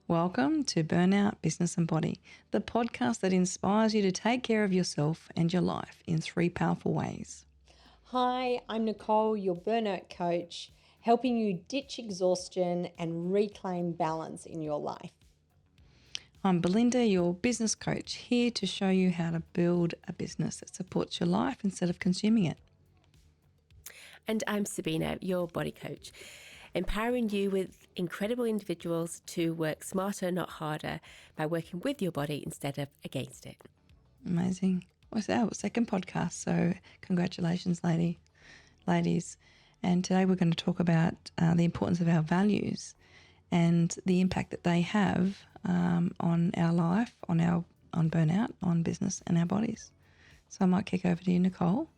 Welcome to Burnout, Business and Body, the podcast that inspires you to take care of yourself and your life in 3 powerful ways. Hi, I'm Nicole, your burnout coach, helping you ditch exhaustion and reclaim balance in your life. I'm Belinda, your business coach, here to show you how to build a business that supports your life instead of consuming it. And I'm Sabina, your body coach, empowering you with incredible individuals to work smarter, not harder, by working with your body instead of against it. Amazing. What's our second podcast? So congratulations, ladies. And today we're going to talk about the importance of our values and the impact that they have on our life, on burnout, on business and our bodies. So I might kick over to you, Nicole.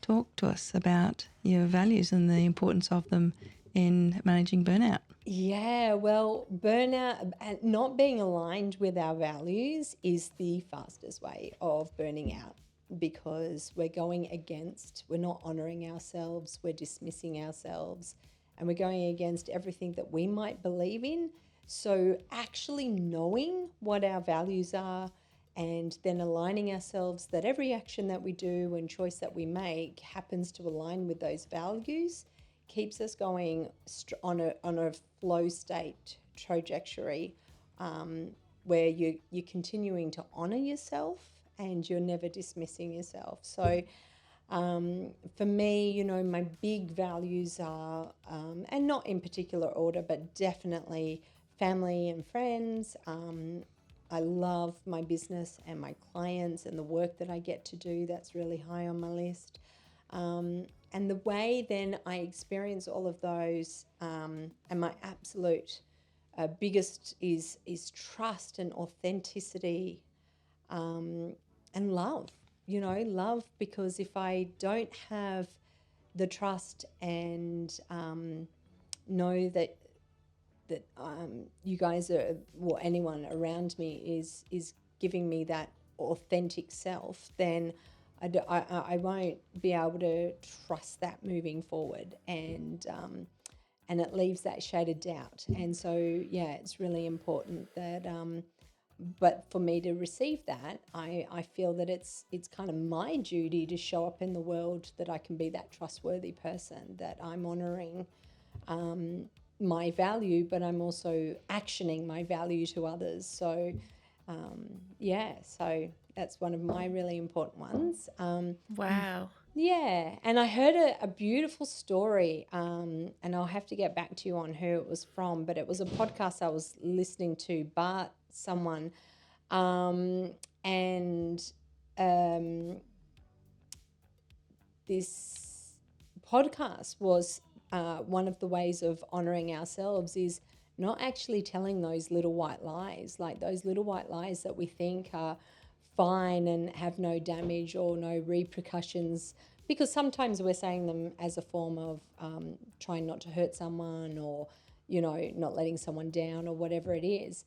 Talk to us about your values and the importance of them in managing burnout. Yeah, well, burnout, not being aligned with our values is the fastest way of burning out because we're not honoring ourselves, we're dismissing ourselves, and we're going against everything that we might believe in. So actually knowing what our values are and then aligning ourselves that every action that we do and choice that we make happens to align with those values keeps us going on a flow state trajectory where you're continuing to honor yourself and you're never dismissing yourself. So for me, my big values are, and not in particular order, but definitely family and friends. I love my business and my clients and the work that I get to do. That's really high on my list. And the way then I experience all of those, and my absolute biggest is trust and authenticity and love. Love, because if I don't have the trust and know that you guys are, or anyone around me is giving me that authentic self, then I won't be able to trust that moving forward, and it leaves that shade of doubt. And so, yeah, it's really important that, but for me to receive that, I feel that it's kind of my duty to show up in the world that I can be that trustworthy person, that I'm honoring my value, but I'm also actioning my value to others. So, so that's one of my really important ones. Wow. Yeah, and I heard a beautiful story, and I'll have to get back to you on who it was from, but it was a podcast I was listening to, someone, and this podcast was one of the ways of honoring ourselves is not actually telling those little white lies, like those little white lies that we think are fine and have no damage or no repercussions, because sometimes we're saying them as a form of trying not to hurt someone, or not letting someone down, or whatever it is.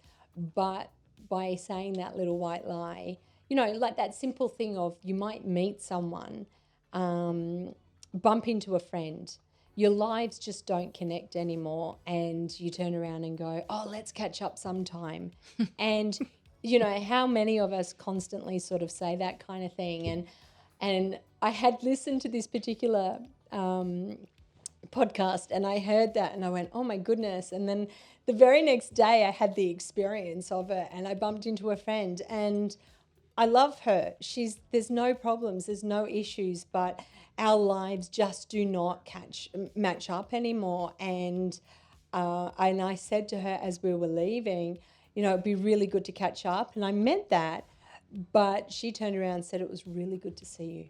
But by saying that little white lie, like that simple thing of, you might meet someone, bump into a friend, your lives just don't connect anymore, and you turn around and go, oh, let's catch up sometime. And how many of us constantly sort of say that kind of thing? And I had listened to this particular podcast, and I heard that and I went, oh my goodness. And then the very next day I had the experience of it, and I bumped into a friend, and I love her. There's no problems, there's no issues, but our lives just do not match up anymore. And I said to her as we were leaving, it'd be really good to catch up. And I meant that, but she turned around and said, it was really good to see you.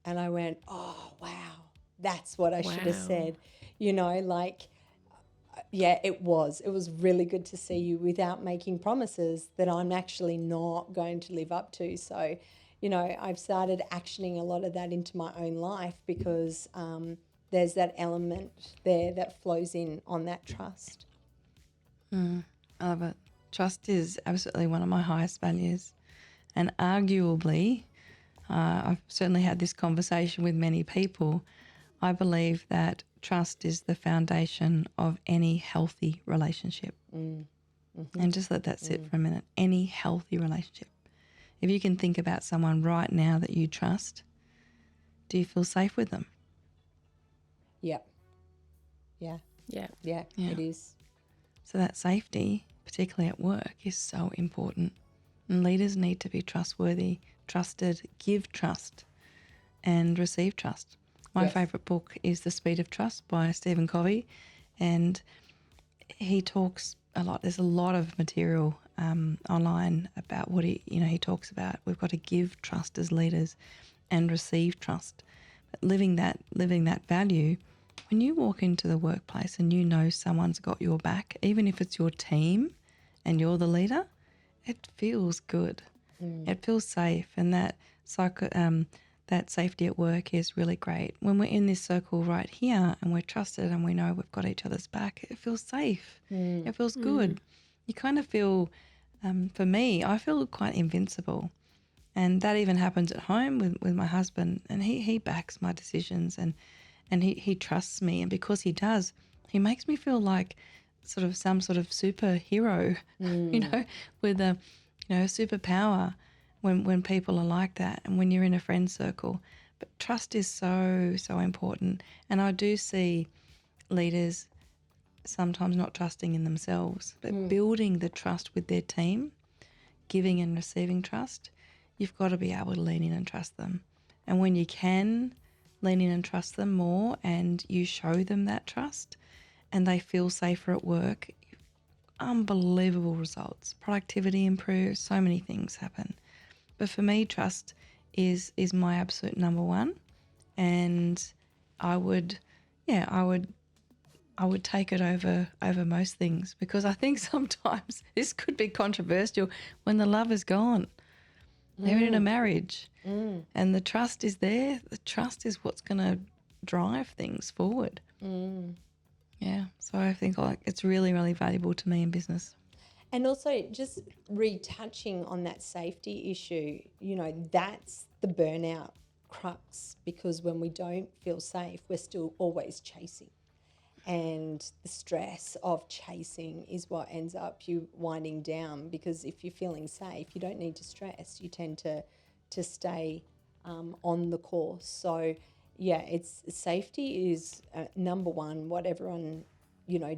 And I went, oh, wow, that's what I should have said. Yeah, it was really good to see you, without making promises that I'm actually not going to live up to. So, I've started actioning a lot of that into my own life, because there's that element there that flows in on that trust. I love it. Trust is absolutely one of my highest values. And arguably, I've certainly had this conversation with many people, I believe that trust is the foundation of any healthy relationship. And just let that sit for a minute. Any healthy relationship. If you can think about someone right now that you trust, do you feel safe with them? Yep. Yeah. Yeah. Yeah. Yeah. It is. So that safety, particularly at work, is so important. And leaders need to be trustworthy, trusted, give trust, and receive trust. My Yes. favourite book is The Speed of Trust by Stephen Covey, and he talks a lot. There's a lot of material online about what he talks about. We've got to give trust as leaders and receive trust. But living that value, when you walk into the workplace and you know someone's got your back, even if it's your team and you're the leader, it feels good. It feels safe, and that that safety at work is really great. When we're in this circle right here and we're trusted and we know we've got each other's back, it feels safe. It feels good. You kind of feel, for me, I feel quite invincible. And that even happens at home with my husband, and he backs my decisions, and he trusts me. And because he does, he makes me feel like some sort of superhero, with a superpower when people are like that and when you're in a friend circle. But trust is so, so important. And I do see leaders sometimes not trusting in themselves, but building the trust with their team, giving and receiving trust. You've got to be able to lean in and trust them. And when you can lean in and trust them more and you show them that trust and they feel safer at work, unbelievable results. Productivity improves, so many things happen. But for me, trust is my absolute number one. And I would take it over most things, because I think sometimes this could be controversial when the love is gone. They're in a marriage and the trust is there. The trust is what's going to drive things forward. Yeah. So I think it's really, really valuable to me in business. And also just retouching on that safety issue, that's the burnout crux, because when we don't feel safe, we're still always chasing. And the stress of chasing is what ends up you winding down, because if you're feeling safe, you don't need to stress. You tend to stay on the course. So, yeah, safety is number one, what everyone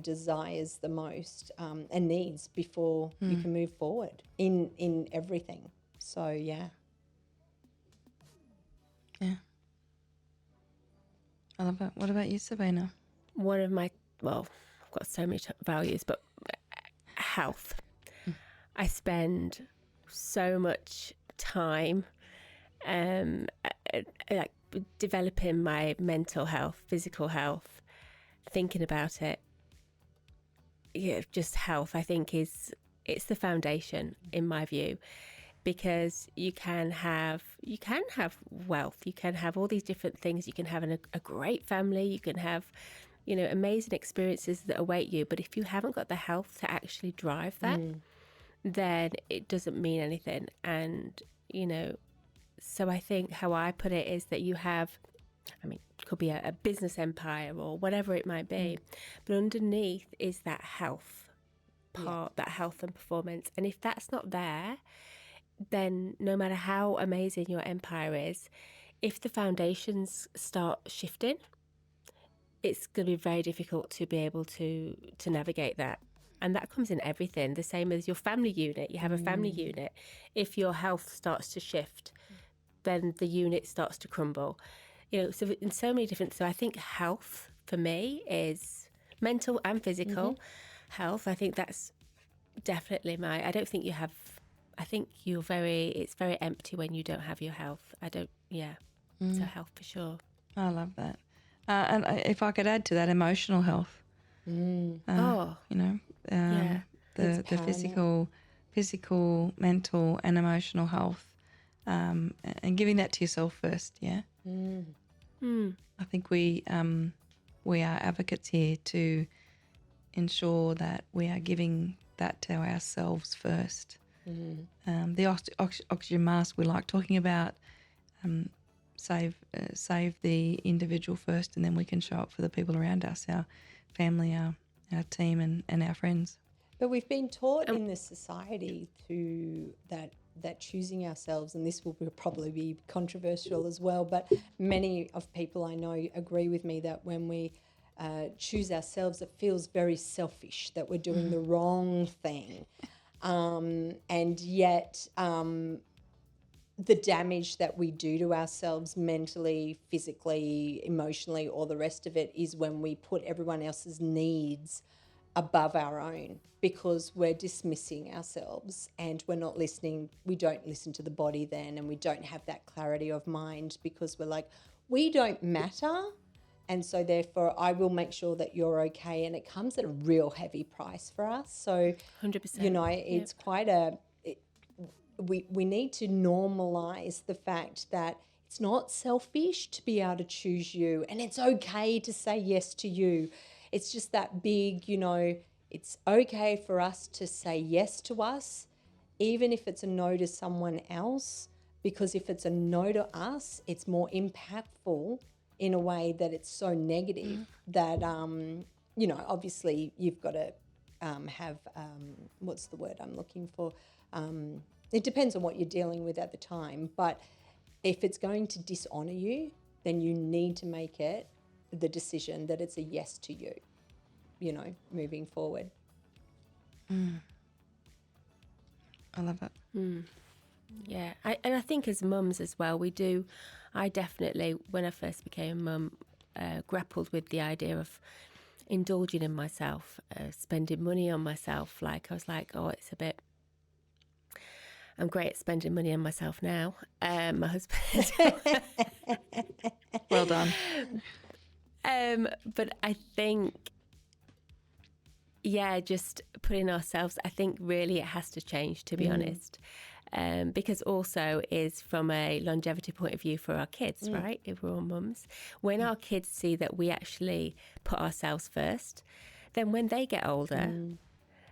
desires the most and needs before you can move forward in everything. So, yeah. Yeah. I love it. What about you, Sabina? One of my, I've got so many values, but health. I spend so much time like developing my mental health, physical health, thinking about it. Yeah, just health, I think it's the foundation in my view, because you can have wealth, you can have all these different things, you can have a great family, you can have amazing experiences that await you, but if you haven't got the health to actually drive that, then it doesn't mean anything. And so I think how I put it is that you have, it could be a business empire or whatever it might be, but underneath is that health part, that health and performance. And if that's not there, then no matter how amazing your empire is, if the foundations start shifting, it's going to be very difficult to be able to navigate that. And that comes in everything. The same as your family unit. You have a family unit. If your health starts to shift, then the unit starts to crumble. So in so many different... So I think health for me is mental and physical health. I think that's definitely I don't think you have... I think it's very empty when you don't have your health. So health for sure. I love that. And if I could add to that, emotional health. The physical, mental, and emotional health, and giving that to yourself first. Yeah. I think we are advocates here to ensure that we are giving that to ourselves first. The oxygen mask we like talking about. Save the individual first, and then we can show up for the people around us, our family, our team, and our friends. But we've been taught in this society that choosing ourselves, and this will probably be controversial as well, but many of people I know agree with me that when we choose ourselves, it feels very selfish, that we're doing the wrong thing. And yet the damage that we do to ourselves mentally, physically, emotionally, all the rest of it is when we put everyone else's needs above our own, because we're dismissing ourselves and we're not listening. We don't listen to the body then, and we don't have that clarity of mind because we're like, we don't matter. And so therefore I will make sure that you're okay. And it comes at a real heavy price for us. So, 100%. you know, it's quite we need to normalize the fact that it's not selfish to be able to choose you, and it's okay to say yes to you. It's just that big, you know, it's okay for us to say yes to us, even if it's a no to someone else, because if it's a no to us, it's more impactful in a way that it's so negative that, you know, obviously you've got to have, what's the word I'm looking for? It depends on what you're dealing with at the time, but if it's going to dishonour you, then you need to make it the decision that it's a yes to you, you know, moving forward. I love it. Yeah, and I think as mums as well, I definitely, when I first became a mum, grappled with the idea of indulging in myself, spending money on myself. Like, I was like, oh, I'm great at spending money on myself now. My husband. Well done. But I think, yeah, just putting ourselves, I think really it has to change, to be honest. Because also is from a longevity point of view for our kids, right? If we're all mums. When our kids see that we actually put ourselves first, then when they get older,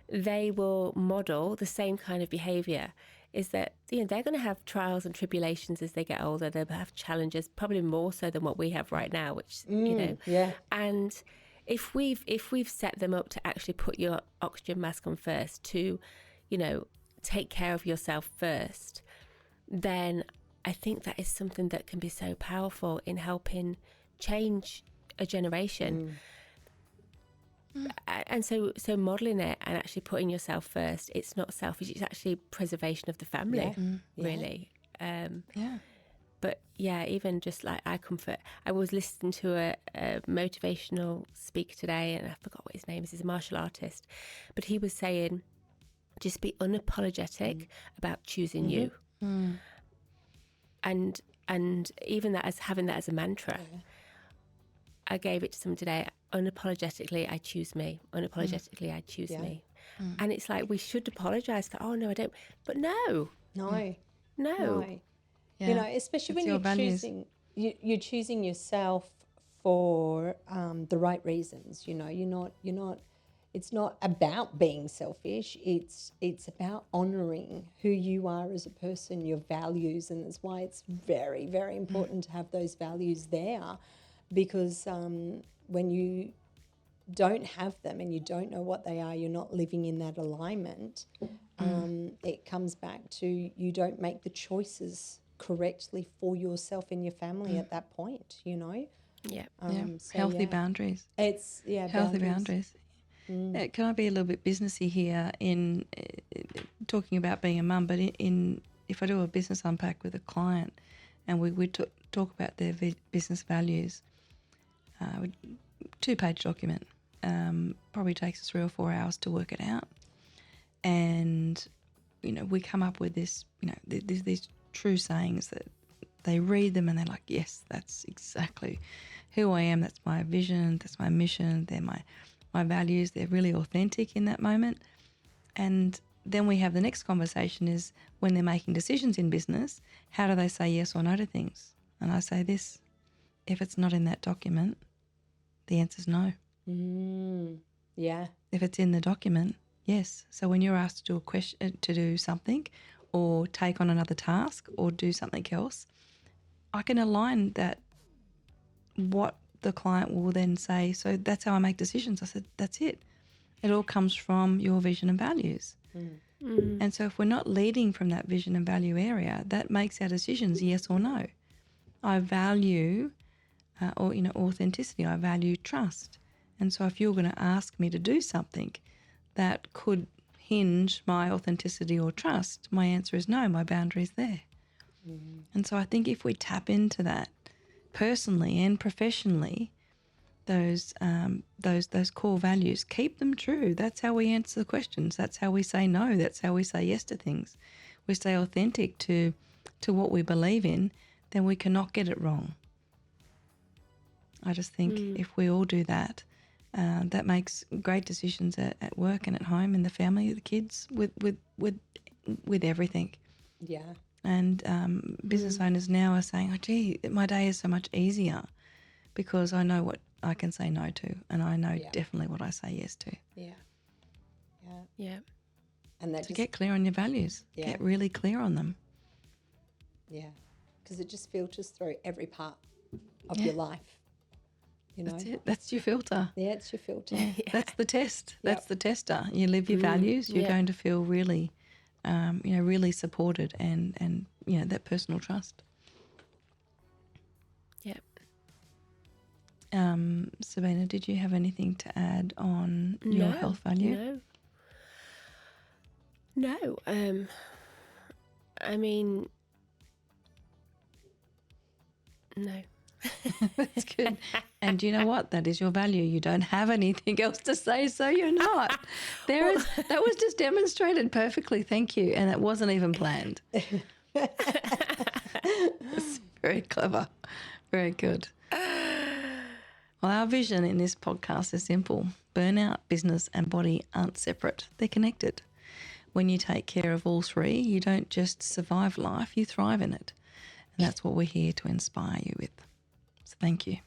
they will model the same kind of behaviour. Is that, you know, they're going to have trials and tribulations as they get older. They'll have challenges, probably more so than what we have right now, which, you know. Yeah. And if we've set them up to actually put your oxygen mask on first, to, you know, take care of yourself first, then I think that is something that can be so powerful in helping change a generation. And so modelling it and actually putting yourself first, it's not selfish, it's actually preservation of the family, really. Yeah. But yeah, even just like I was listening to a motivational speaker today, and I forgot what his name is. He's a martial artist, but he was saying, just be unapologetic about choosing you. And even that, as having that as a mantra. I gave it to someone today. Unapologetically, I choose me. Unapologetically, I choose me. And it's like, we should apologise for, oh no, I don't. But no. No. Yeah. You know, especially when you're choosing yourself for the right reasons. You know, you're not. It's not about being selfish. It's about honouring who you are as a person, your values, and that's why it's very, very important to have those values there, because when you don't have them and you don't know what they are, you're not living in that alignment. It comes back to, you don't make the choices correctly for yourself and your family at that point, you know. Yeah. So, Healthy boundaries. It's Healthy boundaries. Can I be a little bit businessy here in talking about being a mum? But if I do a business unpack with a client and we talk about their business values, 2-page document, probably takes us 3 or 4 hours to work it out. And, you know, we come up with this, you know, these true sayings that they read them and they're like, yes, that's exactly who I am. That's my vision. That's my mission. They're my values. They're really authentic in that moment. And then we have the next conversation is when they're making decisions in business, how do they say yes or no to things? And I say this, if it's not in that document, the answer's no. Yeah. If it's in the document, yes. So when you're asked to do something or take on another task or do something else, I can align that, what the client will then say, so that's how I make decisions. I said, that's it. It all comes from your vision and values. And so if we're not leading from that vision and value area, that makes our decisions yes or no. I value authenticity. I value trust. And so if you're going to ask me to do something that could hinge my authenticity or trust, my answer is no, my boundary is there. And so I think if we tap into that personally and professionally, those core values, keep them true. That's how we answer the questions. That's how we say no. That's how we say yes to things. We stay authentic to what we believe in, then we cannot get it wrong. I just think if we all do that, that makes great decisions at work and at home, in the family, the kids, with everything. Yeah. And business owners now are saying, oh, gee, my day is so much easier because I know what I can say no to, and I know definitely what I say yes to. Yeah. Yeah. Yeah. And that So get clear on your values. Yeah. Get really clear on them. Yeah. Because it just filters through every part of your life. You know? That's it. That's your filter. Yeah, it's your filter. That's the test. That's the tester. You live your values, you're going to feel really, really supported and that personal trust. Yep. Sabina, did you have anything to add on your health value? No. I mean, no. That's good. And you know what? That is your value. You don't have anything else to say, so you're not. That was just demonstrated perfectly. Thank you. And it wasn't even planned. It's very clever. Very good. Well, our vision in this podcast is simple. Burnout, business and body aren't separate. They're connected. When you take care of all three, you don't just survive life, you thrive in it. And that's what we're here to inspire you with. So thank you.